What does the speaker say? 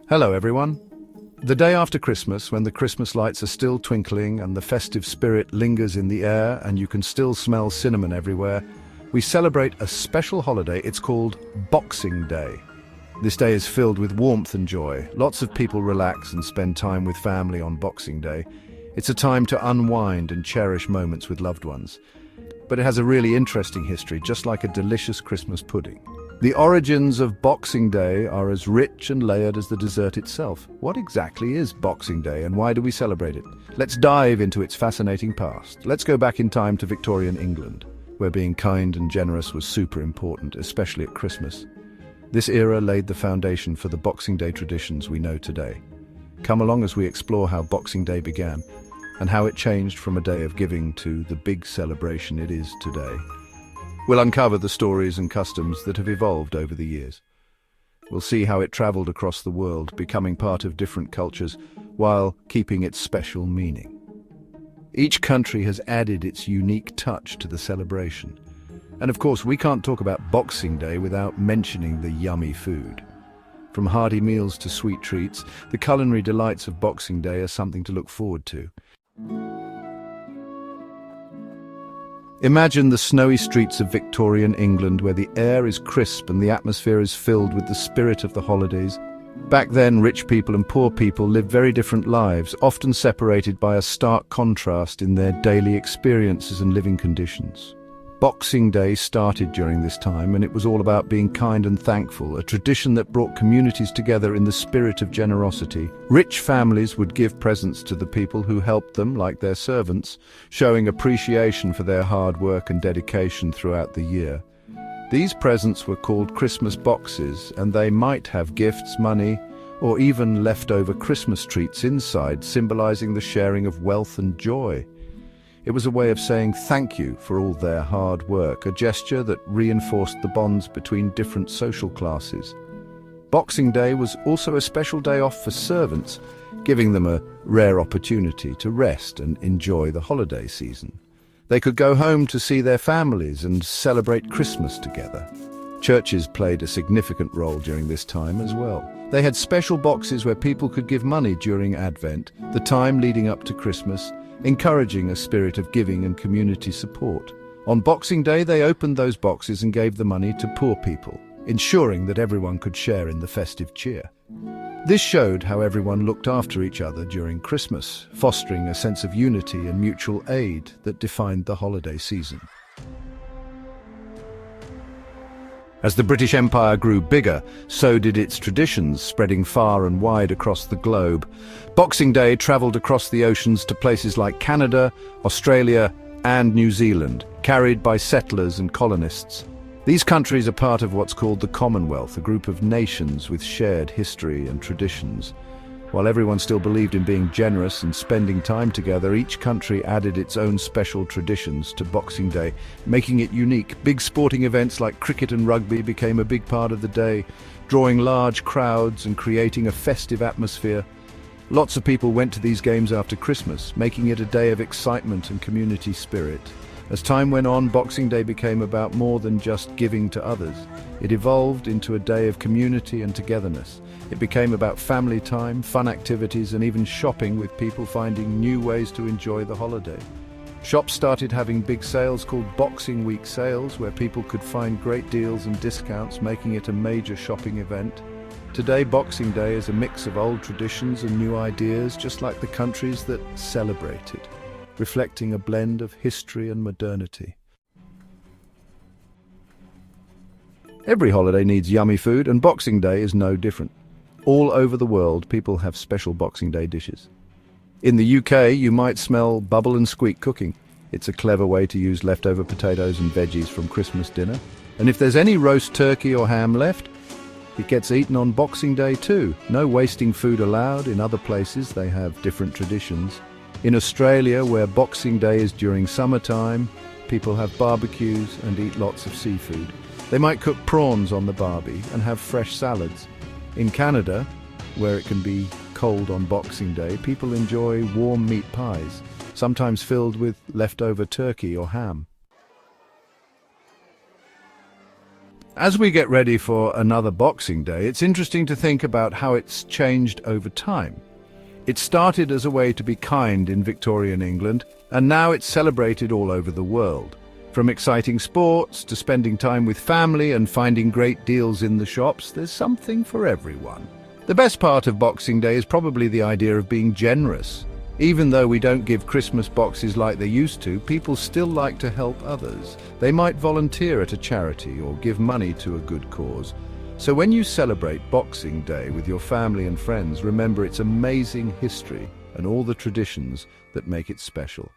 Hello everyone. The day after Christmas, when the Christmas lights are still twinkling and the festive spirit lingers in the air and you can still smell cinnamon everywhere, we celebrate a special holiday. It's called Boxing Day. This day is filled with warmth and joy. Lots of people relax and spend time with family on Boxing Day. It's a time to unwind and cherish moments with loved ones. But it has a really interesting history, just like a delicious Christmas pudding. The origins of Boxing Day are as rich and layered as the dessert itself. What exactly is Boxing Day and why do we celebrate it? Let's dive into its fascinating past. Let's go back in time to Victorian England, where being kind and generous was super important, especially at Christmas. This era laid the foundation for the Boxing Day traditions we know today. Come along as we explore how Boxing Day began and how it changed from a day of giving to the big celebration it is today. We'll uncover the stories and customs that have evolved over the years. We'll see how it traveled across the world, becoming part of different cultures while keeping its special meaning. Each country has added its unique touch to the celebration. And of course, we can't talk about Boxing Day without mentioning the yummy food. From hearty meals to sweet treats, the culinary delights of Boxing Day are something to look forward to. Imagine the snowy streets of Victorian England, where the air is crisp and the atmosphere is filled with the spirit of the holidays. Back then, rich people and poor people lived very different lives, often separated by a stark contrast in their daily experiences and living conditions. Boxing Day started during this time, and it was all about being kind and thankful, a tradition that brought communities together in the spirit of generosity. Rich families would give presents to the people who helped them, like their servants, showing appreciation for their hard work and dedication throughout the year. These presents were called Christmas boxes, and they might have gifts, money, or even leftover Christmas treats inside, symbolizing the sharing of wealth and joy. It was a way of saying thank you for all their hard work, a gesture that reinforced the bonds between different social classes. Boxing Day was also a special day off for servants, giving them a rare opportunity to rest and enjoy the holiday season. They could go home to see their families and celebrate Christmas together. Churches played a significant role during this time as well. They had special boxes where people could give money during Advent, the time leading up to Christmas, encouraging a spirit of giving and community support. On Boxing Day, they opened those boxes and gave the money to poor people, ensuring that everyone could share in the festive cheer. This showed how everyone looked after each other during Christmas, fostering a sense of unity and mutual aid that defined the holiday season. As the British Empire grew bigger, so did its traditions, spreading far and wide across the globe. Boxing Day travelled across the oceans to places like Canada, Australia, and New Zealand, carried by settlers and colonists. These countries are part of what's called the Commonwealth, a group of nations with shared history and traditions. While everyone still believed in being generous and spending time together, each country added its own special traditions to Boxing Day, making it unique. Big sporting events like cricket and rugby became a big part of the day, drawing large crowds and creating a festive atmosphere. Lots of people went to these games after Christmas, making it a day of excitement and community spirit. As time went on, Boxing Day became about more than just giving to others. It evolved into a day of community and togetherness. It became about family time, fun activities, and even shopping, with people finding new ways to enjoy the holiday. Shops started having big sales called Boxing Week sales, where people could find great deals and discounts, making it a major shopping event. Today, Boxing Day is a mix of old traditions and new ideas, just like the countries that celebrate it, reflecting a blend of history and modernity. Every holiday needs yummy food, and Boxing Day is no different. All over the world, people have special Boxing Day dishes. In the UK, you might smell Bubble and Squeak cooking. It's a clever way to use leftover potatoes and veggies from Christmas dinner. And if there's any roast turkey or ham left, it gets eaten on Boxing Day too. No wasting food allowed. In other places, they have different traditions. In Australia, where Boxing Day is during summertime, people have barbecues and eat lots of seafood. They might cook prawns on the barbie and have fresh salads. In Canada, where it can be cold on Boxing Day, people enjoy warm meat pies, sometimes filled with leftover turkey or ham. As we get ready for another Boxing Day, it's interesting to think about how it's changed over time. It started as a way to be kind in Victorian England, and now it's celebrated all over the world. From exciting sports to spending time with family and finding great deals in the shops, there's something for everyone. The best part of Boxing Day is probably the idea of being generous. Even though we don't give Christmas boxes like they used to, people still like to help others. They might volunteer at a charity or give money to a good cause. So when you celebrate Boxing Day with your family and friends, remember its amazing history and all the traditions that make it special.